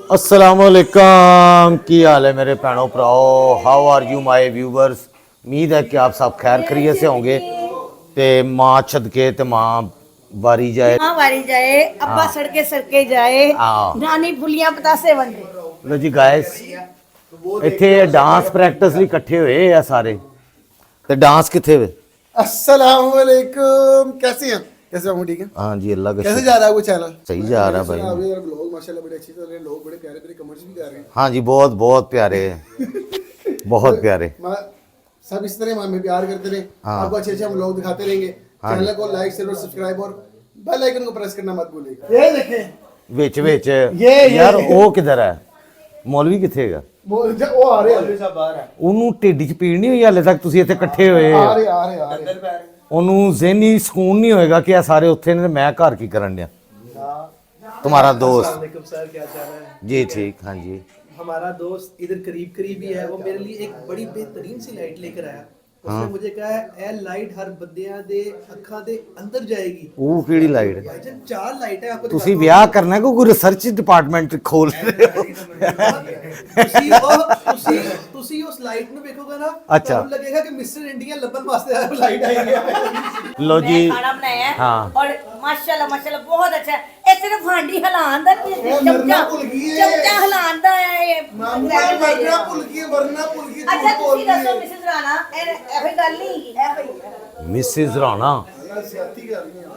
अस्सलामुअलैकुम, की हाल है मेरे भैनों भराओ। How are you my viewers. उम्मीद है कि आप सब खैर खरीत से होंगे। ते माँ छदके ते माँ वारी जाए, माँ वारी जाए, अब्बा सड़के सड़के जाए, नानी फुलियां पतासे वंडे। लो जी गाइस, इत्थे डांस प्रैक्टिस ਲਈ ਇਕੱਠੇ ਹੋਏ ਆ ਸਾਰੇ। ਤੇ डांस किथे वे? अस्सलाम वालेकुम, कैसे हैं? कैसे हो? ठीक है। हाँ जी, अल्लाह का कैसे शुक्र। जा रहा है वो चैनल? सही जा रहा है भाई। ब्लॉग माशाल्लाह बड़े अच्छे चल रहे हैं, लोग बड़े प्यारे प्यारे कमेंट्स भी कर रहे हैं। हाँ जी, बहुत बहुत प्यारे बहुत प्यारे। सब इस तरह हमें प्यार करते रहे, आपको अच्छे अच्छे हम लोग दिखाते रहेंगे। चैनल को लाइक शेयर और सब्सक्राइब और बेल आइकन को प्रेस करना मत भूलिएगा। ये देखें विच विच यार वो किधर है? मौलवी किथे ਹੈਗਾ? वो आ रहे हैं सब बाहर है। ਉਹਨੂੰ ਢਿੱਡ 'ਚ ਪੀੜ ਨਹੀਂ ਹੋਈ ਹਾਲੇ ਤੱਕ ਤੁਸੀਂ ਇੱਥੇ ਇਕੱਠੇ ਹੋਏ आ रहे ਉਹਨੂੰ ज़हनी सुकून नहीं होएगा कि ये सारे उत्थे ने मैं घर की करन दिया। तुम्हारा दोस्त सर क्या चाह रहा है? जी ठीक, हाँ जी। हमारा दोस्त इधर करीब करीब ही है, वो मेरे लिए एक बड़ी बेहतरीन सी लाइट लेकर आया। उसने मुझे कहा है ए लाइट हर बंदियां दे अखां दे अंदर जाएगी। ਉਹ ਕਿਹੜੀ ਲਾਈਟ? भाईजान 4 लाइट है आपको ਤੁਸੀਂ ਵਿਆਹ ਕਰਨਾ ਕਿ ਕੋਈ ਰਿਸਰਚ ਡਿਪਾਰਟਮੈਂਟ ਖੋਲ ਰਹੇ ਹੋ? ਤੁਸੀਂ ਉਸ ਲਾਈਟ ਨੂੰ ਵੇਖੋਗੇ ਨਾ, अच्छा। ਤੁਹਾਨੂੰ ਲੱਗੇਗਾ ਕਿ ਮਿਸਟਰ ਇੰਡੀਆ ਲੱਭਣ ਵਾਸਤੇ ਲਾਈਟ आई है। लो जी, खाना बनाया है हाँ। और माशाल्लाह माशाल्लाह बहुत अच्छा है। ये सिर्फ हांडी हिलान दा चमचा चमचा हिलान दा है ये। वरना भूल गई अच्छा ਤੁਸੀਂ ਦੱਸੋ ਮਿਸਿਸ ਰਾਣਾ, ਇਹ ਗੱਲ ਨਹੀਂ ਹੈ मिसिस राणा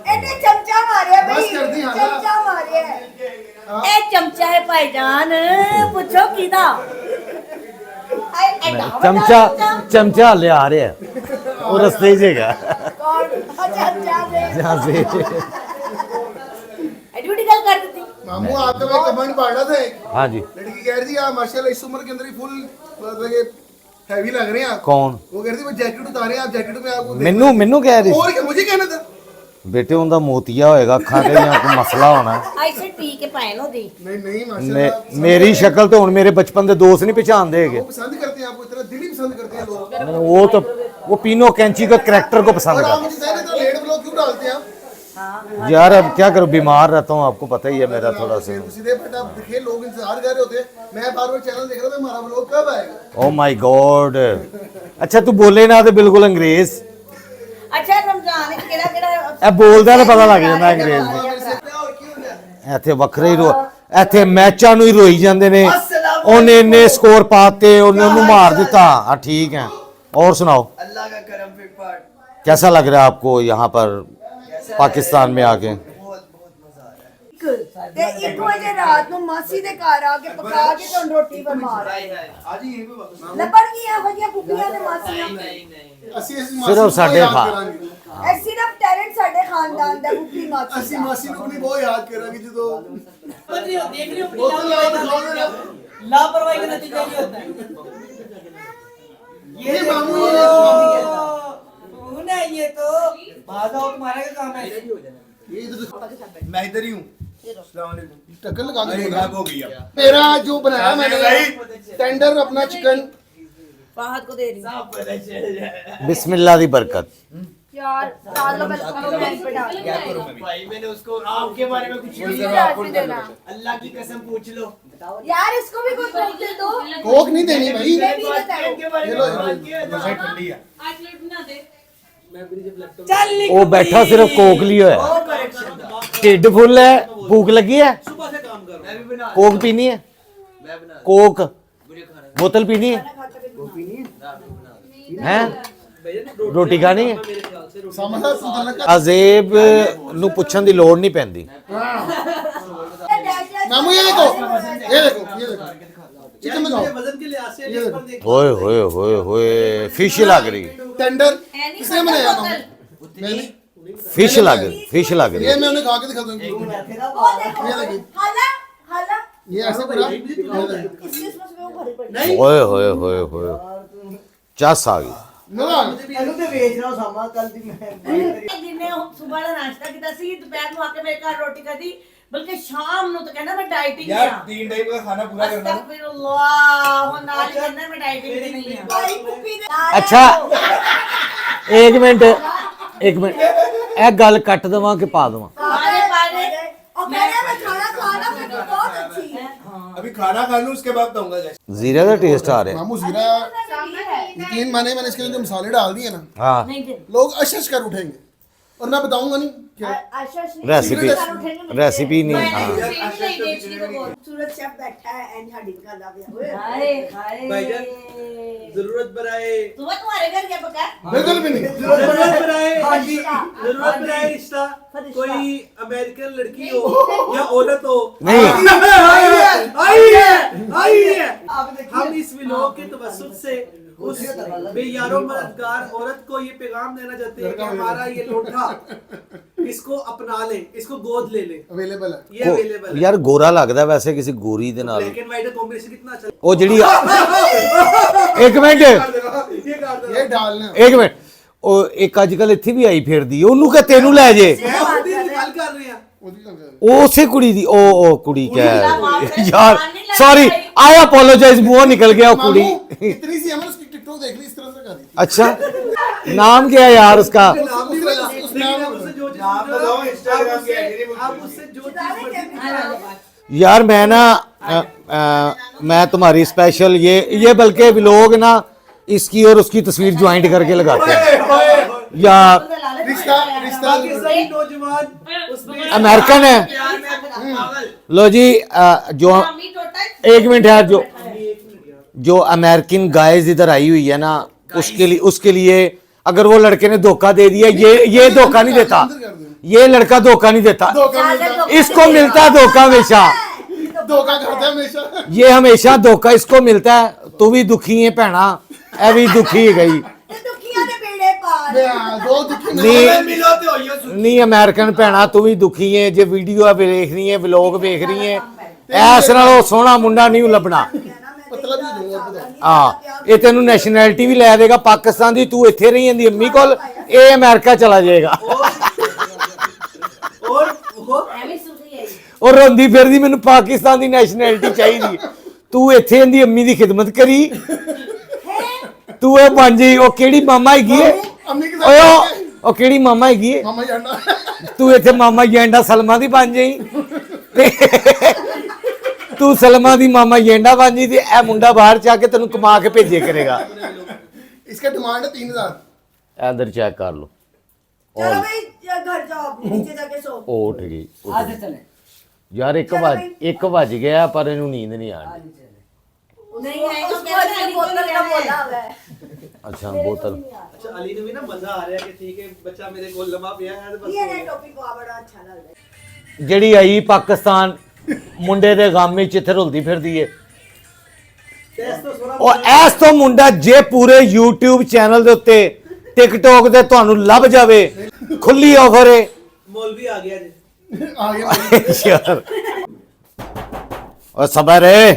ਇਹਨੇ ਚਮਚਾ ਮਾਰਿਆ ਬਈ, ਬਸ ਕਰਦੀ ਹਾਂ ਨਾ। ਚਮਚਾ ਮਾਰਿਆ ਇਹ ਚਮਚਾ ਹੈ ਭਾਈਜਾਨ, ਪੁੱਛੋ ਕਿਹਦਾ? चमचा चमचा ले आ रहे हैं वो रस्ते से है कौन? अच्छा अच्छा जहाँ से ड्यूटी कल कर देती। मामू आपका मैं कमेंट पढ़ रहा था एक हाँ जी। लड़की कह रही थी आप माशाल्लाह इस उम्र के अंदर ही फुल मतलब ये हैवी लग रहे हैं आप। कौन? वो कह रही थी मैं जैकेट उतारे, आप जैकेट में आपको मैनू मैनू कह रही और क्या मुझे कहना था? बेटे उनका मोतिया होएगा, अखा ते या कोई मसला होना है। ऐसे पी के पाए दी नहीं माशाल्लाह मेरी शक्ल तो हुण मेरे बचपन के दोस्त नहीं पहचान देगे। वो पसंद करते हैं आपको, इतना दिल ही पसंद करते हैं लोग। वो तो वो पीनो कैंची का करैक्टर को पसंद और आप करते मुझे कह रहे थे लेट ब्लॉग क्यों डालते हैं आप? हैं। यार अब क्या करूं, बीमार रहता हूँ, आपको पता ही है मेरा थोड़ा सा। सीधे बट आप दिखे लोग इंतजार कर रहे होते हैं। मैं बार बार चैनल देख रहा था हमारा ब्लॉग कब आएगा। Oh my God. अच्छा तू बोले ना तो बिल्कुल अंग्रेज। अच्छा रमजान केड़ा केड़ा ਇਹ ਬੋਲਦਾ ਤਾਂ ਪਤਾ ਲੱਗ ਜਾਂਦਾ ਅੰਗਰੇਜ਼ ਨੂੰ। ਇੱਥੇ ਵੱਖਰੇ ਹੀ ਇੱਥੇ ਮੈਚਾਂ ਨੂੰ ਹੀ ਰੋਈ ਜਾਂਦੇ ਨੇ, ਉਹਨੇ ਇੰਨੇ ਸਕੋਰ ਪਾਤੇ, ਉਹਨੇ ਉਹਨੂੰ मार ਦਿੱਤਾ। हाँ ठीक है, और सुनाओ अल्लाह का करम फिर पार्ट कैसा लग रहा है आपको यहाँ पर पाकिस्तान में आके? बहुत मजा आ रहा है। ਤੇ 1 ਵਜੇ ਰਾਤ ਨੂੰ ਮਾਸੀ ਦੇ ਘਰ ਆ ਕੇ ਪਕਾ ਕੇ ਤੁਹਾਨੂੰ ਰੋਟੀ ਫਰਮਾ आज ही यहीं पे वापस ਲੱਭਣ ਕੀ ਇਹੋ ਜਿਹੀਆਂ ਫੁੱਫੀਆਂ ਤੇ ਮਾਸੀਆਂ? ਅਸੀਂ ਸਿਰਫ ਸਾਡੇ ਇਹ ਸਿਰਫ ਟੈਲੈਂਟ ਸਾਡੇ ਖਾਨਦਾਨ ਦਾ ਫੁੱਫੀ ਮਾਸੀ ਅਸੀਂ ਦਾ। ਮਾਸੀ ਨੂੰ ਆਪਣੀ ਬਹੁਤ ਯਾਦ ਕਰਾਂਗੇ ਜਦੋਂ देख रही हो वो तो याद रखोगे। लापरवाही का नतीजा ये होता है। ये मामू खून है ये तो भागा हो, तुम्हारा क्या काम है? ये इधर मैं इधर ही हूँ। टक्कर लगा के गायब हो गई अब। मेरा जो बनाया मैंने टेंडर अपना चिकन फाहद को दे रही बिस्मिल्लाह दी बरकत। यार सालों में कमेंट पे डाल भाई मैंने उसको आपके बारे में कुछ भी देना अल्लाह की कसम पूछ लो। यार इसको भी कोई कोक दे दो। कोक नहीं देनी भाई। मैं भी देता हूं। के बारे में ठंडी है। चल वो बैठा सिर्फ कोक लिया है, ढिड फुल है, भूख लगी है, सुबह से काम कर। मैं भी बना कोक पीनी है, मैं बना कोक मुझे खाना बोतल पीनी है, हैं रोटी खानी है। मेरे ख्याल से रोटी समझा सुधारना का अजेब ਨੂੰ ਪੁੱਛਣ ਦੀ ਲੋੜ ਨਹੀਂ ਪੈਂਦੀ। मामू ये देखो ये देखो ये देखो चिकन मेरे दिखाओ। वजन के लिहाज से ये पर देख ओए होए होए होए फिश लग रही, टेंडर किसने बनाया मामू? मैंने। फिश लग रही, फिश लग ये रही। मैं उन्हें खा के दिखा दूंगी। वो देखो ये देखिए हाला हाला ये ऐसे पूरा ये देखिए। क्रिसमस में वो भरी पड़ी ओए होए होए होए चस आ गई। ना ਇਹਨੂੰ ਤੇ ਵੇਚ ਰਹਾ ਸਾਮਾ ਕੱਲ ਦੀ ਮੈਂ जिन्हें सुबह का नाश्ता किया सी दोपहर को आके मेरे घर रोटी खाधी, बल्कि शाम ਨੂੰ तो कहना मैं डाइटिंग यार है। 3 टाइम का खाना पूरा करना अस्तगफिरुल्लाह वो नाल ही कहना मैं डाइटिंग पे नहीं है। भाई पुप्पी दे अच्छा एक मिनट ਇਹ ਗੱਲ ਕੱਟ ਦੇਵਾਂ ਕਿ ਪਾ ਦੇਵਾਂ? पारे पारे और कह रहे मैं खाना खाना फिर तो बहुत अच्छी है। अभी खाना खा लूं उसके बाद बताऊंगा कैसे। जीरे का टेस्ट आ रहा है। मामू जीरा यकीन माने मैंने इसके लिए जो मसाले डाल दिए ना, हाँ नहीं दे लोग अशश कर उठेंगे और मैं बताऊंगा नहीं क्या। रेसिपी नहीं। हाँ सूरज शेफ बैठा है एंड हडीन का लाभ हाय हाय भाईजान, जरूरत पर आए तुम्हारे घर क्या पका बिल्कुल भी नहीं। जरूरत पर आए रिश्ता। जरूरत पर आए रिश्ता, कोई अमेरिकन लड़की हो या औरत हो, नहीं। आई है। हम इस व्लॉग के तवज्जुह से उस बेयारो मददगार औरत को ये पैगाम देना चाहते हैं कि हमारा ये लोटा इसको अपना ले, इसको गोद ले ले। अवेलेबल है। ये अवेलेबल है। यार गोरा लगदा वैसे किसी गोरी दे नाल। ब्लैक एंड व्हाइट कॉम्बिनेशन कितना अच्छा ਉਹ ਜਿਹੜੀ ਇੱਕ ਮਿੰਟ ये डालना ਇੱਕ ਮਿੰਟ ਉਹ ਇੱਕ ਅੱਜ ਕੱਲ ਇੱਥੇ ਵੀ ਆਈ ਫਿਰਦੀ ਉਹਨੂੰ ਕਹ ਤੈਨੂੰ ਲੈ ਜੇ मैं खुद ही निकाल कर रहे हैं। ਉਹ ਉਸੇ ਕੁੜੀ ਦੀ ਉਹ ਕੁੜੀ ਕਹਿ ਯਾਰ ਸੌਰੀ ਆਈ ਅਪੋਲੋਜਾਈਜ਼ ਮੂੰਹੋਂ ਨਿਕਲ ਗਿਆ ਉਹ ਕੁੜੀ इतनी सी हमने उसकी टिकटॉक देख ली इस तरह से कर दी। अच्छा नाम क्या है यार उसका नाम नहीं पता, लेकिन आप उससे जो चीज़ नाम बताओ, Instagram की ID नहीं आप उससे जो चीज़ मर्जी यार मैं ना मैं तुम्हारी स्पेशल ये बल्कि व्लॉग ना इसकी और उसकी तस्वीर ज्वाइंट करके लगाते हैं या रिश्ता रिश्ता पाकिस्तानी नौजवान उसमें अमेरिकन है। लो जी जो एक मिनट यार जो अमेरिकन गाइज इधर आई हुई है ना उसके लिए अगर वो लड़के ने धोखा दे दिया ये धोखा नहीं देता, ये लड़का धोखा नहीं देता, इसको मिलता है धोखा हमेशा, धोखा करता है हमेशा। ये हमेशा धोखा इसको मिलता है। तू भी दुखी है भैना, ए भी दुखी है गई दुखिया दे बेड़े पार दो दुखी नहीं नहीं अमेरिकन भैना तू भी दुखी है जे वीडियो देख रही है व्लॉग देख रही है ऐस नालों सोहना मुंडा नहीं लभना। मतलब ही दूंगा आपको। हाँ ये तेनू नैशनैलिटी भी लै देगा पाकिस्तान की, तू इत्थे रही जांदी अम्मी कोल, ये अमेरिका चला जाएगा और वो और रोंदी फिरदी मैनू पाकिस्तान की नैशनैलिटी चाहिए। तू इत्थे इंदी अम्मी की खिदमत करी, तू ये बन जी ओ केड़ी मामा हैगी है अम्मी के ओए साथ ओ केड़ी मामा हैगी है मामा जाना तू इत्थे मामा येंडा सलमा दी बन जाई तू सलमा दी मामा येंडा बन जी ते ए मुंडा बाहर जाके तेनू कमा के भेजे करेगा। इसका डिमांड है 3000। इधर चेक कर लो चलो भाई घर जाओ अपने नीचे जाके सो ओ उठ गई आज चले यार एक बज गया पर इनू नींद नहीं आ रही। नहीं है उसको अपनी बोतल का बोला हुआ है। अच्छा बोतल अच्छा अली ने भी ना मजा आ रहा है कि ठीक है बच्चा मेरे को लम्हा पिया है तो बस ये हो ना गया। टॉपिक को बड़ा अच्छा लग रहा है। ਜਿਹੜੀ ਆਈ ਪਾਕਿਸਤਾਨ ਮੁੰਡੇ ਦੇ ਗਮ ਵਿੱਚ ਇੱਥੇ ਰੁਲਦੀ ਫਿਰਦੀ ਏ टेस्ट तो थोड़ा ਉਹ ਐਸ ਤੋਂ ਮੁੰਡਾ ਜੇ ਪੂਰੇ YouTube ਚੈਨਲ ਦੇ ਉੱਤੇ TikTok ਤੇ ਤੁਹਾਨੂੰ ਲੱਭ ਜਾਵੇ ਖੁੱਲੀ ਆਫਰ ਏ मौलवी आ गया जी। आगे यार और सबर है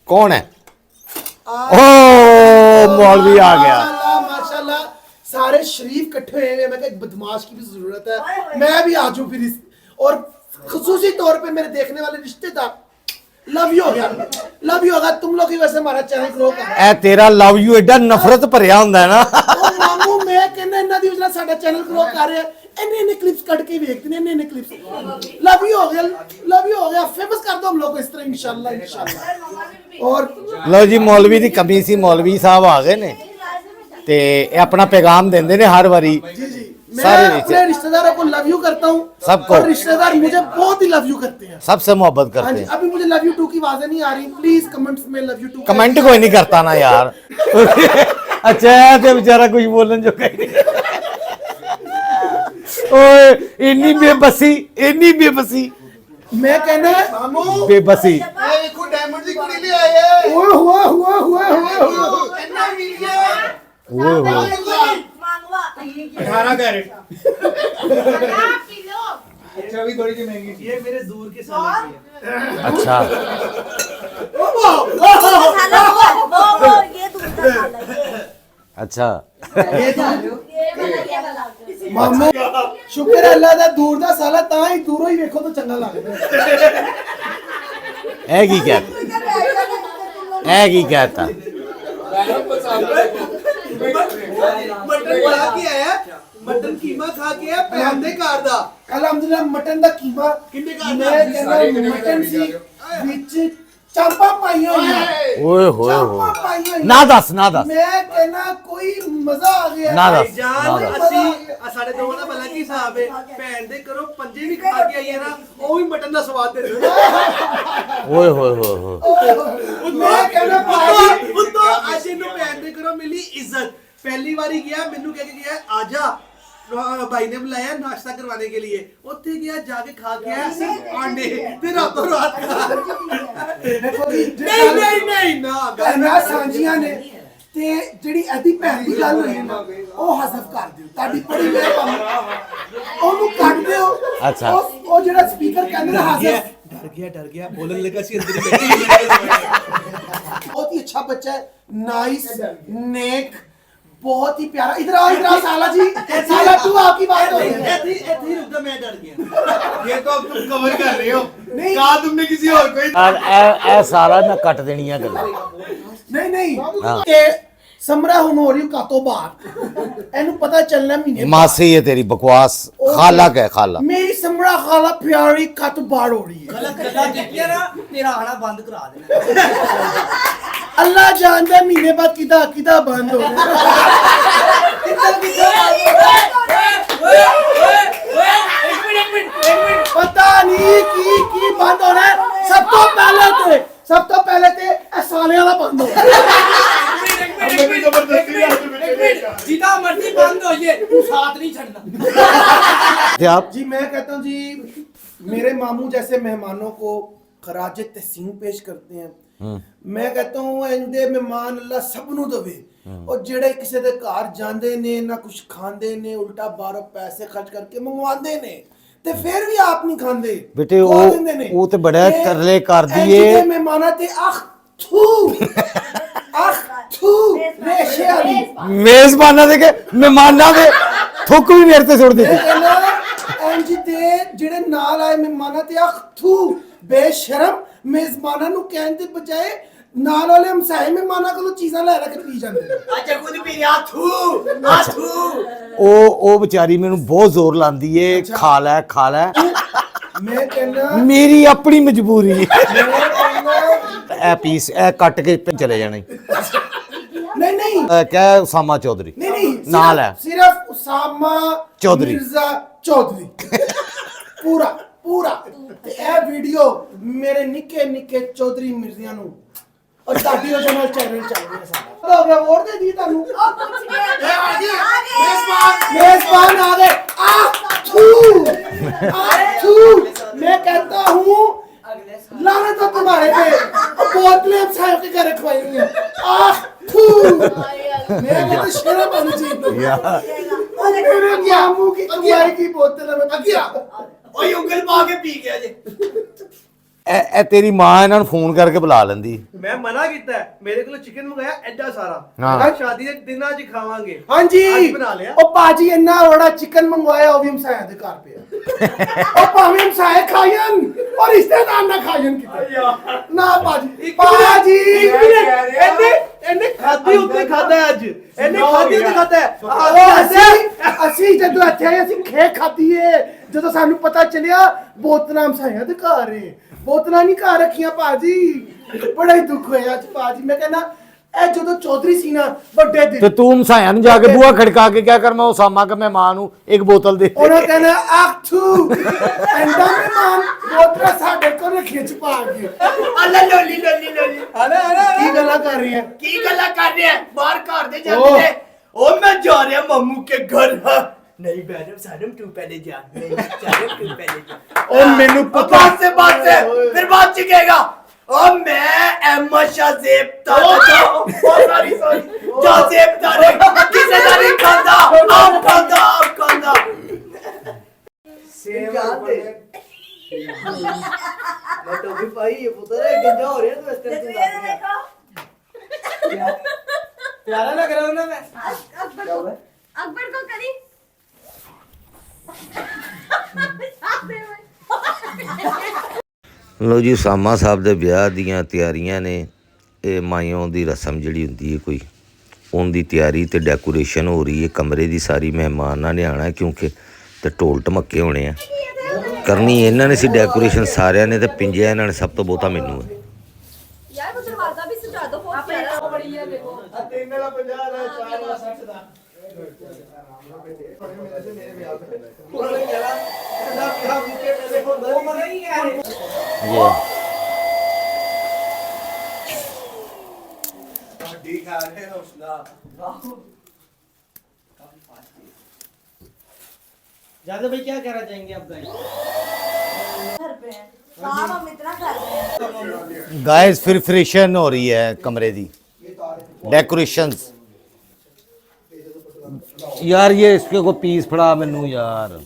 कौन है ओ मौलवी आ गया माशाल्लाह सारे शरीफ इकट्ठे हुए हैं। मैं कहा एक बदमाश की भी जरूरत है, मैं भी आ जाऊं फिर इस और खुसूसी तौर पे मेरे देखने वाले रिश्तेदार लव यू होगा तुम लोग की वजह से हमारा चैनल ग्रो कर रहा है। ए तेरा लव यू एडा नफरत भरिया ਹੁੰਦਾ ਹੈ ਨਾ ਉਹ ਮਾਮੂ ਮੈਂ ਕਹਿੰਦਾ ਇਹਨਾਂ ਦੀ ਵਜ੍ਹਾ ਨਾਲ ਸਾਡਾ ਚੈਨਲ ਗਰੋ ਕਰ ਰਿਹਾ। ਇੰਨੇ ਕਲਿੱਪਸ ਕੱਢ ਕੇ ਵੇਖਦੇ ਨੇ ਇੰਨੇ ਕਲਿੱਪਸ ਲਵ ਯੂ ਹੋ ਗਿਆ ਫੇਮਸ ਕਰ ਦੋ ਹਮ ਲੋग ਇਸ ਤਰ੍ਹਾਂ इंशाल्लाह। और ਲਓ ਜੀ ਮੌਲਵੀ ਦੀ ਕਮੀ ਸੀ, ਮੌਲਵੀ ਸਾਹਿਬ ਆ ਗਏ ਨੇ ਤੇ ਇਹ ਆਪਣਾ ਪੈਗਾਮ ਦਿੰਦੇ ਨੇ ਹਰ ਵਾਰੀ मैं सारे अपने रिश्तेदारों को लव यू करता हूँ सबको। और रिश्तेदार मुझे बहुत ही लव यू करते हैं। सबसे मोहब्बत हाँ करते जी हैं। अभी मुझे लव यू टू की आवाजें नहीं आ रही, प्लीज कमेंट्स में लव यू टू कमेंट कोई नहीं करता ना यार अच्छा है ते बेचारा कुछ बोलन जो कहीं नहीं ओए इन्नी बेबसी मैं कहना है मामू बेबसी देखो डायमंड की कुड़ी ले आए हैं। हुआ इतना मिल गया ओए होए मांगवा 18 कैरेट अच्छा भी थोड़ी सी महंगी ये मेरे दूर के साले की है। अच्छा साला वो ये दूध का साला ये अच्छा मामू शुक्र है अल्लाह दा दूर दा साला ता ही दूरों ही देखो तो चंगा लगदा है की कहता मटन खा के आया मटन कीमा खा के आया पहनने कार दा अल्हम्दुलिल्लाह मटन दा कीमा किन्ने का मैं कहना मटन सी विच ਚਾਂਪਾ ਪਾਈਆਂ ਹੋਈਆਂ ਓਏ ਹੋਏ ਚਾਂਪਾ ਹੋਏ ਪਾਈਆਂ ਹੋਈਆਂ। ਨਾ ਦੱਸ ਨਾ ਦੱਸ ਮੈਂ ਕਹਿੰਦਾ ਕੋਈ ਮਜ਼ਾ ਆ ਗਿਆ ਨਾ ਦੱਸ ਜਾਨ ਅਸੀਂ ਸਾਡੇ ਦੋਵਾਂ ਦਾ ਭਲਾ ਕੀ ਹਿਸਾਬ ਹੈ ਭੈਣ ਦੇ ਕਰੋ ਪੰਜੇ ਵੀ ਖਾ ਕੇ ਆਈਏ ਨਾ ਉਹ ਵੀ ਮਟਨ ਦਾ ਸਵਾਦ ਦੇ ਦਿੰਦੇ ਓਏ ਹੋਏ ਹੋਏ ਹੋਏ ਮੈਂ ਕਹਿੰਦਾ ਭਾਜੀ ਉਤੋਂ ਅੱਜ ਇਹਨੂੰ ਭੈਣ ਦੇ ਕਰੋ ਮਿਲੀ ਇੱਜ਼ਤ ਪਹਿਲੀ ਵਾਰੀ ਗਿਆ ਮੈਨੂੰ ਕਹਿ ਕੇ ਗਿਆ ਆਜਾ भाई ने बुलाया नाश्ता करवाने के लिए उत्थे गया जाके खा के आया सिर्फ अंडे फिर रातों रात ਦੇਖੋ ਜੀ नहीं ना ਭੈਣਾਂ ਸਾਂਝੀਆਂ ਨੇ ਤੇ ਜਿਹੜੀ ਐਦੀ ਭੈਣ ਦੀ ਗੱਲ ਹੋਈ ਨਾ ਉਹ ਹਜ਼ਫ ਕਰ ਦਿਓ ਤੁਹਾਡੀ ਬੜੀ ਮਿਹਰਬਾਨੀ ਉਹਨੂੰ ਕੱਢ ਦਿਓ ਅੱਛਾ। ਉਹ ਜਿਹੜਾ ਸਪੀਕਰ ਕਹਿੰਦੇ ਨਾ ਹਜ਼ਫ डर गया बोलने लगा सी अंदर ही बैठी बहुत ही अच्छा बच्चा है नाइस नेक बहुत ही प्यारा इधर आओ साला जी साला तू आपकी बात हो रही है ऐसे ही रुक जा मैं डर गया ये तो अब तुम कवर कर रहे हो नहीं। कहा तुमने किसी और को ਇਹ ਸਾਰਾ ਮੈਂ ਕੱਟ ਦੇਣੀਆਂ ਗੱਲਾਂ नहीं नहीं हाँ। ये ਸਮਰਾ ਹੁਣ ਹੋ ਰਹੀ ਕਾਤੋਂ ਬਾਹਰ ਇਹਨੂੰ ਪਤਾ ਚੱਲਣਾ ਮਹੀਨੇ ਮਾਸੀ ਇਹ ਤੇਰੀ ਬਕਵਾਸ ਖਾਲਾ ਕਹਿ ਖਾਲਾ ਮੇਰੀ ਸਮਰਾ ਖਾਲਾ ਪਿਆਰੀ ਕਾਤੋਂ ਬਾਹਰ ਹੋ ਰਹੀ ਹੈ गलत गल्ला कीतियां ना तेरा आना बंद करा देना ਅੱਲਾ ਜਾਣਦਾ ਮਹੀਨੇ ਬਾਅਦ ਕਿਦਾ ਬੰਦ ਹੋ ਰਿਹਾ ਪਤਾ ਨਹੀਂ ਕੀ ਬੰਦ ਹੋਣਾ ਹੈ। ਸਭ ਤੋਂ ਪਹਿਲੇ ਤੇ ਇਹ ਸਾਲਿਆਂ ਦਾ ਬੰਦ ਹੋਣਾ हमने जबरदस्ती हाथ में चलेगा। जितना मर्जी बंद हो ये तू साथ नहीं छड़ना ਤੇ ਆਪ जी मैं कहता हूँ जी मेरे मामू जैसे मेहमानों को खराज तहसीन पेश करते हैं मैं कहता हूँ इंदे मेहमान अल्लाह सब नू दवे और जेड़े किसी दे घर जांदे ने ना कुछ खांदे ने उल्टा बाहरों पैसे खर्च करके मंगवांदे ने ते फिर भी आप नहीं खांदे बेटे खवा ਉਹ दिंदे ने। ਉਹ ਤੇ ਬੜਾ ते ਤਰਲੇ ਕਰਦੀ इंज ਏ दे मेहमानां ते अख थू रेशे वाली ਮੇਜ਼ਬਾਨਾਂ ਦੇ ਕੇ ਮਹਿਮਾਨਾਂ ਦੇ ਥੁੱਕ ਵੀ ਮੇਰੇ ਤੇ ਸੁੱਟ ਦਿੱਤੀ ਇੰਜ ਦੇ ਜਿਹੜੇ ਨਾਲ ਆਏ ਮਹਿਮਾਨਾਂ ਤੇ ਅਖ ਥੂ ਬੇਸ਼ਰਮ ਮੇਜ਼ਬਾਨਾਂ ਨੂੰ ਕਹਿਣ ਦੇ ਬਜਾਏ ਨਾਲ ਵਾਲੇ ਹਮਸਾਏ ਮਹਿਮਾਨਾਂ ਕੋਲੋਂ ਚੀਜ਼ਾਂ ਲੈ ਕੇ ਪੀ ਜਾਂਦੇ ਨੇ अच्छा खुद पी रहा थू ਉਹ ਵਿਚਾਰੀ ਮੈਨੂੰ ਬਹੁਤ ਜ਼ੋਰ ਲਾਂਦੀ ਏ ਖਾ ਲੈ ਮੈਂ ਕਹਿੰਦਾ ਮੇਰੀ ਆਪਣੀ ਮਜਬੂਰੀ ਏ। ਮੈਂ ਕਹਿੰਦਾ ਇਹ ਪੀਸ ਇਹ ਕੱਟ ਕੇ ਚਲੇ ਜਾਣੇ ਨਹੀਂ ਕਹਿ ਉਸਾਮਾ ਚੌਧਰੀ ਨਹੀਂ ਨਾਲ ਹੈ ਸਿਰਫ ਉਸਾਮਾ ਚੌਧਰੀ। ਮਿਰਜ਼ਾ ਚੌਧਰੀ ਪੂਰਾ ਤੇ ਇਹ ਵੀਡੀਓ ਮੇਰੇ ਨਿੱਕੇ ਚੌਧਰੀ ਮਿਰਜ਼ਿਆਂ ਨੂੰ ਔਰ ਤੁਹਾਡੀ ਵਜ੍ਹਾ ਨਾਲ ਚੈਨਲ ਚੱਲ ਰਿਹਾ ਸਾਡਾ ਹੋ ਗਿਆ ਵੋਟ ਦੇ ਦੀ ਤੁਹਾਨੂੰ मेजबान आ गए आथू मैं कहता हूँ लानत है तुम्हारे पे बोतलें हम साहब के घर रखवाई हुई हैं आथू मैं कहता शर्म आनी चाहिए मेरे मामू की तुम्हारी की बोतल है मैं गया ओए उंगल पा के पी गया जे ਇਹ ਤੇਰੀ ਮਾਂ ਇਹਨਾਂ ਨੂੰ ਫੋਨ ਕਰਕੇ ਬੁਲਾ ਲੈਂਦੀ मैं मना किया है मेरे को चिकन मंगाया एडा सारा हाँ। मैं शादी के दिन आज खावांगे हाँ जी आज बना लिया ओ पाजी इन्ना बड़ा चिकन मंगवाया वो भी हम साया दे घर पे ओ भाਵੇਂ हम साया खायन और रिश्तेदार ना खायन किते ना पाजी ਇਹਨੇ ਖਾਦੀ ਉੱਤੇ ਖਾਦਾ ਅੱਜ ਇਹਨੇ ਖਾਦੀ ਉੱਤੇ ਖਾਦਾ ਅਸੀਂ ਜਦੋਂ ਇੱਥੇ ਆਏ ਅਸੀਂ ਖੇ ਖਾਦੀ ਏ ਜਦੋਂ ਸਾਨੂੰ ਪਤਾ ਚੱਲਿਆ ਬੋਤਲਾਂ ਹਮਸਾਇਆ ਦੇ ਘਰ ਏ ਬੋਤਲਾਂ ਨਹੀਂ ਘਰ ਰੱਖੀਆਂ ਭਾਜੀ ਬੜਾ ਹੀ ਦੁੱਖ ਹੋਇਆ ਅੱਜ ਭਾਜੀ ਮੈਂ ਕਹਿੰਦਾ ਇਹ ਜਦੋਂ ਚੌਧਰੀ ਸੀ ਨਾ ਵੱਡੇ ਤੇ ਦਿਨ ਤੂੰ ਮਸਾਇਆ ਨੂੰ ਜਾ ਕੇ ਬੂਹਾ ਖੜਕਾ ਕੇ ਕਿਆ ਕਰ ਮੈਂ ਉਸਾਮਾ ਕੇ ਮਹਿਮਾਨ ਨੂੰ ਇੱਕ ਬੋਤਲ ਦੇ ਉਹਨਾਂ ਕਹਿੰਦਾ ਆਖੂ ਐਂਦਾ ਮਹਿਮਾਨ ਬੋਤਲਾਂ ਸਾਡੇ ਕੋਲ ਰੱਖੀ ਚ ਪਾ ਕੇ अल्लाह लोली ਕੀ ਗੱਲਾਂ ਕਰ ਰਹੀ ਹੈ की गल्ला कर रहे हैं बाहर घर दे जाते थे ओ मैं जा रहा मामू के घर हाँ नहीं मैडम सानम तू पहले जा नहीं सानम तू पहले जा ਉਹ ਮੈਨੂੰ ਪਤਾ बात से फिर बात चिकेगा ओ मैं एम्मा शाजेब तारा ओ सॉरी शाजेब तारा किसे तारी खांदा आप खांदा मैं तो भी भाई ये पुत्र है गंजा हो रहा है तो इस तरह से प्यारा लग रहा हूं ना मैं अकबर को करी ਲੋ ਜੀ ਉਸਾਮਾ ਸਾਹਿਬ ਦੇ ਵਿਆਹ ਦੀਆਂ ਤਿਆਰੀਆਂ ਨੇ ਇਹ ਮਾਈਆਂ ਦੀ ਰਸਮ ਜਿਹੜੀ ਹੁੰਦੀ ਹੈ ਕੋਈ ਉਹਦੀ ਤਿਆਰੀ ਤੇ ਡੈਕੋਰੇਸ਼ਨ ਹੋ ਰਹੀ ਹੈ ਕਮਰੇ ਦੀ ਸਾਰੀ ਮਹਿਮਾਨਾਂ ਨੇ ਆਣਾ ਕਿਉਂਕਿ ਤੇ ਢੋਲ ਢਮੱਕੇ ਹੋਣੇ ਆ ਕਰਨੀ ਇਹਨਾਂ ਨੇ ਸੀ ਡੈਕੋਰੇਸ਼ਨ ਸਾਰਿਆਂ ਨੇ ਤੇ ਪਿੰਜਿਆ ਇਹਨਾਂ ਨੇ ਸਭ ਤੋਂ ਬਹੁਤਾ ਮੈਨੂੰ ਹੈ यार वो दरवाजा भी सजा दो बहुत प्यारा बड़ी है देखो 3 ਦਾ 50 ਦਾ 4 ਦਾ 60 ਦਾ ਉਹਨੇ ਕਿਹਾ ਕਹਿੰਦਾ ਪਿਆ ਮੁੱਕੇ ਪਹਿਲੇ ਹੁੰਦਾ ਉਹ ਮਗਾ ਹੀ ਹੈ डी खा रहे हौसला ज्यादा भाई क्या कहना चाहेंगे आप गाइस? घर पे हैं काम हम इतना कर रहे हैं गाइस फिर फ्रिशन हो रही है कमरे दी डेकोरेशंस यार ये इसके को पीस फड़ा मैनू यार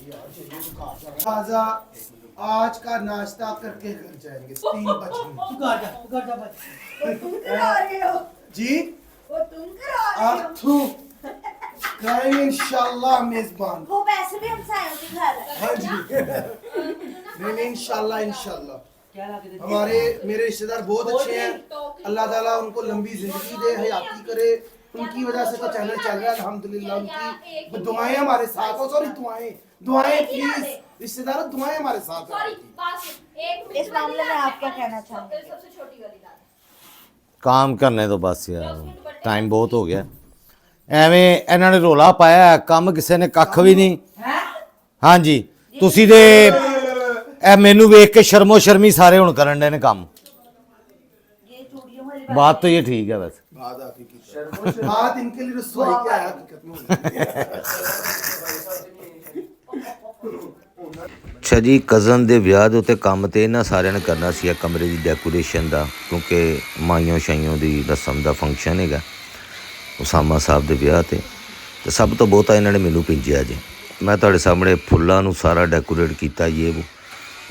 खाजा आज का नाश्ता करके घर जाएंगे 3 बजे पुकार जा भाई तुम करा रहे हो जी वो तुम करा रहे हो आर्थू खाएंगे इंशाल्लाह मेजबान वो वैसे भी हम सायों के घर है हाँ जी नहीं इंशाल्लाह इंशाल्लाह हमारे मेरे रिश्तेदार बहुत अच्छे हैं अल्लाह ताला उनको लंबी जिंदगी दे हयाती करे उनकी वजह से तो चैनल चल रहा है अल्हम्दुलिल्लाह उनकी दुआएं हमारे साथ हो सॉरी दुआएं प्लीज रिश्तेदारों दुआएं हमारे साथ हो सॉरी बस एक इस मामले में आप क्या कहना चाहोगे सबसे छोटी वाली दादी काम करने तो बस यार टाइम बहुत हो गया ਐਵੇਂ ਇਹਨਾਂ ਨੇ ਰੋਲਾ ਪਾਇਆ ਕੰਮ ਕਿਸੇ ਨੇ ਕੱਖ ਵੀ ਨਹੀਂ ਹਾਂਜੀ ਤੁਸੀਂ ਦੇ ਇਹ ਮੈਨੂੰ ਵੇਖ ਕੇ ਸ਼ਰਮੋ ਸ਼ਰਮੀ ਸਾਰੇ ਹੁਣ ਕਰਨ ਦੇ ਨੇ ਕੰਮ ये चूड़ियों वाली बात तो ये ठीक है बस बात इनके लिए रसवाई क्या है हकीकत में ਅੱਛਾ ਜੀ ਕਜ਼ਨ ਦੇ ਵਿਆਹ ਦੇ ਉੱਤੇ ਕੰਮ ਤੇ ਇਹਨਾਂ ਸਾਰਿਆਂ ਨੇ ਕਰਨਾ ਸੀ ਕਮਰੇ ਦੀ ਡੈਕੋਰੇਸ਼ਨ ਦਾ ਕਿਉਂਕਿ ਮਾਈਆਂ ਸ਼ਾਈਆਂ ਦੀ ਰਸਮ ਦਾ ਫੰਕਸ਼ਨ ਹੈਗਾ ਉਸਾਮਾ ਸਾਹਿਬ ਦੇ ਵਿਆਹ ਤੇ ਸਭ ਤੋਂ ਬਹੁਤਾ ਇਹਨਾਂ ਨੇ ਮੈਨੂੰ ਭੇਜਿਆ ਜੀ ਮੈਂ ਤੁਹਾਡੇ ਸਾਹਮਣੇ ਫੁੱਲਾਂ ਨੂੰ ਸਾਰਾ ਡੈਕੋਰੇਟ ਕੀਤਾ ਇਹ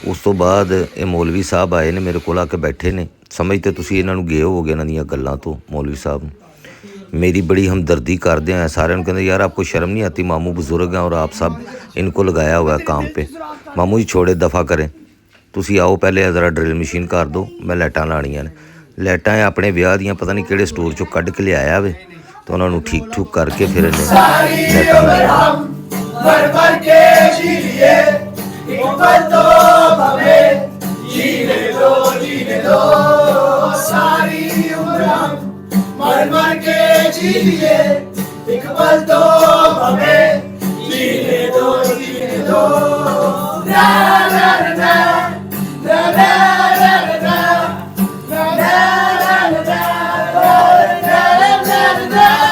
ਉਸ ਤੋਂ ਬਾਅਦ ਇਹ ਮੌਲਵੀ ਸਾਹਿਬ ਆਏ ਨੇ ਮੇਰੇ ਕੋਲ ਆ ਕੇ ਬੈਠੇ ਨੇ ਸਮਝ ਤੇ ਤੁਸੀਂ ਇਹਨਾਂ ਨੂੰ ਗਏ ਹੋਗੇ ਇਹਨਾਂ ਦੀਆਂ ਗੱਲਾਂ ਤੋਂ ਮੌਲਵੀ ਸਾਹਿਬ ਨੂੰ मेरी बड़ी हमदर्दी करते हैं सारे कहते यार आपको शर्म नहीं आती मामू बुजुर्ग हैं और आप सब इनको लगाया हुआ है काम पे मामू जी छोड़े दफ़ा करें तुसी आओ पहले ज़रा ड्रिल मशीन कर दो मैं लाइटां लानियां ने लाइटां अपने ब्याह दियां पता नहीं किहड़े स्टोर चों कढ़ के लियाया वे तो उन्होंने ठीक ठूक करके फिर मर मर के जी लिए एक पल तो हमें जीने दो रा रा रा रा रा रा रा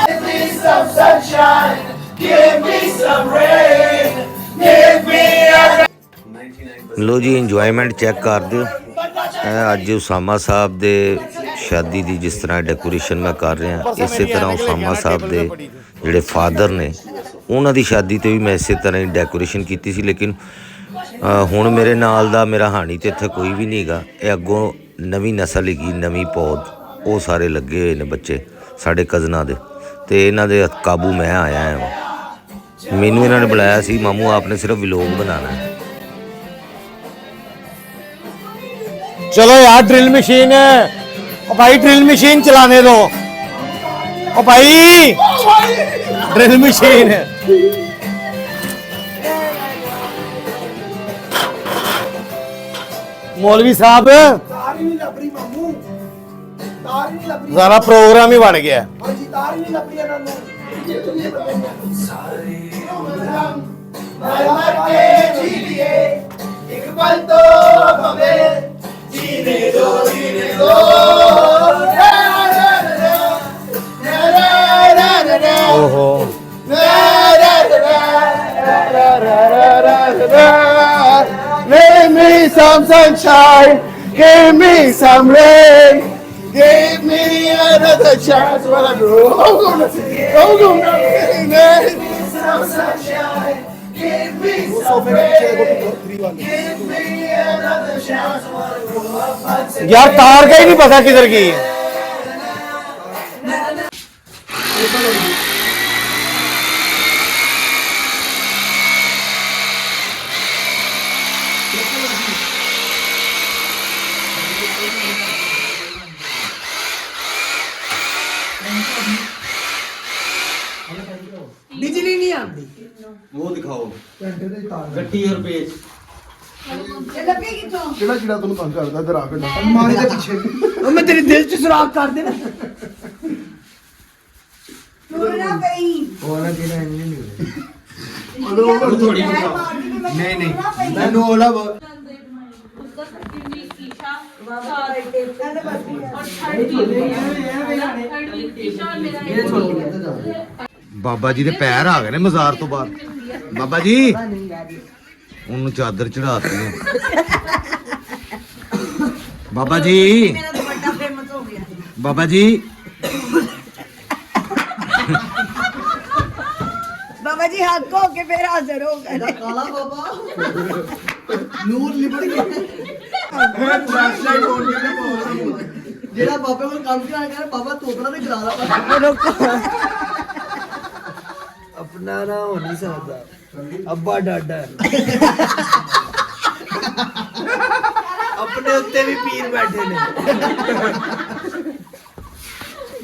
Give me some sunshine, give me some rain, give me a लो जी इंजॉयमेंट चेक कर दो ਅੱਜ ਉਸਾਮਾ ਸਾਹਿਬ ਦੇ ਸ਼ਾਦੀ ਦੀ ਜਿਸ ਤਰ੍ਹਾਂ ਡੈਕੋਰੇਸ਼ਨ ਮੈਂ ਕਰ ਰਿਹਾ ਇਸੇ ਤਰ੍ਹਾਂ ਉਸਾਮਾ ਸਾਹਿਬ ਦੇ ਜਿਹੜੇ ਫਾਦਰ ਨੇ ਉਹਨਾਂ ਦੀ ਸ਼ਾਦੀ ਤੇ ਵੀ ਮੈਂ ਇਸੇ ਤਰ੍ਹਾਂ ਹੀ ਡੈਕੋਰੇਸ਼ਨ ਕੀਤੀ ਸੀ ਲੇਕਿਨ ਹੁਣ ਮੇਰੇ ਨਾਲ ਦਾ ਮੇਰਾ ਹਾਣੀ ਤੇ ਇੱਥੇ ਕੋਈ ਵੀ ਨਹੀਂ ਹੈਗਾ ਇਹ ਅੱਗੋਂ ਨਵੀਂ ਨਸਲ ਹੈਗੀ ਨਵੀਂ ਪੌਦ ਉਹ ਸਾਰੇ ਲੱਗੇ ਹੋਏ ਨੇ ਬੱਚੇ ਸਾਡੇ ਕਜ਼ਨਾਂ ਦੇ ਤੇ ਇਹਨਾਂ ਦੇ ਕਾਬੂ ਮੈਂ ਆਇਆ ਹਾਂ ਮੈਨੂੰ ਇਹਨਾਂ ਨੇ ਬੁਲਾਇਆ ਸੀ ਮਾਮੂ ਆਪਨੇ ਸਿਰਫ ਵਲੌਗ ਬਣਾਉਣਾ ਹੈ चलो यार ड्रिल मशीन ओ भाई ड्रिल मशीन चलाने दो ओ भाई ड्रिल मशीन मौलवी साहब तार ही नहीं लग रही मामू तार ही नहीं लग रही सारा प्रोग्राम ही बढ़ गया हाँ जी तार ही नहीं लग रही है ना सारे मर मर के जी लिए एक पल तो हमें जीने दो ओहो Give me some sunshine, give me some rain, give me another chance when I grow. Give me some sunshine, give me some rain, give me another chance when I grow up. यार तार का ही नहीं पता किधर की बिजली नहीं आती वो दिखाओ गट्टी और पेच ਇਹ ਲੱਭੀ ਕਿੱਥੋਂ? ਕਿਹੜਾ ਕੀੜਾ ਤੈਨੂੰ ਤੰਗ ਕਰਦਾ ਇਧਰ ਆ ਕੇ ਮਾਰੇ ਦੇ ਪਿੱਛੇ ਉਹ ਮੈਂ ਤੇਰੇ ਦਿਲ 'ਚ ਸੁਰਾਖ ਕਰ ਦੇਣਾ ਤੁਰਨਾ ਪਈ। ਉਹ ਨਾ ਕਿਹਨਾਂ ਨਹੀਂ ਮਿਲਦਾ ਉਹ ਥੋੜੀ ਨਹੀਂ ਨਹੀਂ ਮੈਨੂੰ ओला ਬਾਬਾ ਜੀ ਦੇ ਪੈਰ ਆ ਗਏ ਨੇ ਮਜ਼ਾਰ ਤੋਂ ਬਾਹਰ। ਬਾਬਾ ਜੀ ਉਹਨੂੰ ਚਾਦਰ ਚੜਾਤੀ ਹੈ। ਬਾਬਾ ਜੀ ਮੇਰਾ ਦੁਪੱਟਾ ਫੇਮਸ ਹੋ ਗਿਆ। ਬਾਬਾ ਜੀ ਬਾਬਾ ਜੀ ਹੱਕ ਹੋ ਕੇ ਫਿਰ ਹਾਜ਼ਰ ਹੋ ਗਏ। ਕਾਲਾ ਬਾਬਾ ਨੂਰ ਲਿਬੜ ਗਿਆ ਫਲੈਸ਼ਲਾਈਟ ਹੋਣ ਦੀ ਜਿਹੜਾ ਬਾਬੇ ਕੋਲ ਕੰਮ ਕਰਾਣਾ ਕਹਿੰਦਾ ਬਾਬਾ ਤੋਪੜਾ ਤੇ ਕਰਾ ਲਾ अपना ना हो नहीं सकता अब्बा डाडा अपने उत्ते भी पीर बैठे ने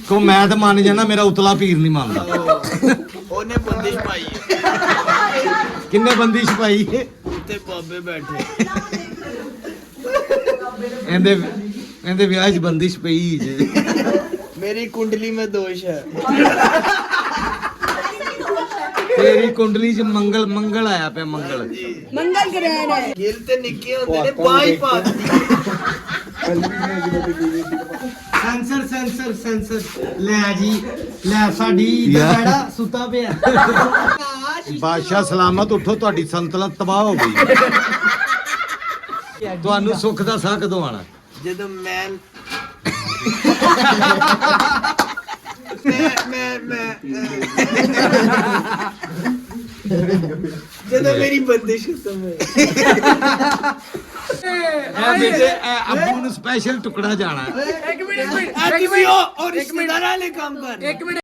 ਕੋ ਮੈਂ ਤਾਂ ਮੰਨ ਜਾਣਾ, ਮੇਰਾ ਉਤਲਾ ਪੀਰ ਨਹੀਂ ਮੰਨਦਾ। ਉਹਨੇ ਬੰਦਿਸ਼ ਪਾਈ ਹੈ ਕਿੰਨੇ ਬੰਦਿਸ਼ ਪਾਈ ਹੈ? ਉੱਤੇ ਬਾਬੇ ਬੈਠੇ ਇਹਦੇ ਵਿਆਹ 'ਚ ਬੰਦਿਸ਼ ਪਈ ਜੇ। मेरी कुंडली में दोष है ਤੇਰੀ ਕੁੰਡਲੀ 'ਚ ਮੰਗਲ ਆਇਆ ਪਿਆ, ਮੰਗਲ। ਮੰਗਲ ਗ੍ਰਹਿ ਹੈ। गिल ते निक्के होंदे ने बाई पाती ਸੈਂਸਰ ਲੈ ਜੀ ਲੈ ਸਾਡੀ ਯਾਰ। ਜਿਹੜਾ ਸੁੱਤਾ ਪਿਆ ਬਾਦਸ਼ਾਹ ਸਲਾਮਤ, ਉੱਠੋ, ਤੁਹਾਡੀ ਸੰਤਲਤ ਤਬਾਹ ਹੋ ਗਈ। ਤੁਹਾਨੂੰ ਸੁੱਖ ਦਾ ਸਾਹ ਕਦੋਂ ਆਣਾ? ਜਦੋਂ ਮੈਂ ਜਦੋਂ ਮੇਰੀ ਬੰਦਿਸ਼ ਖਤਮ ਹੋਈ ਇਹ ਬੇਟੇ ਇਹ ਅੱਬੂ ਨੂੰ ਸਪੈਸ਼ਲ ਟੁਕੜਾ ਜਾਣਾ। ਇੱਕ ਮਿੰਟ ਉਹ ਰਿਸ਼ਤੇਦਾਰਾਂ ਵਾਲੇ ਕੰਮ ਕਰ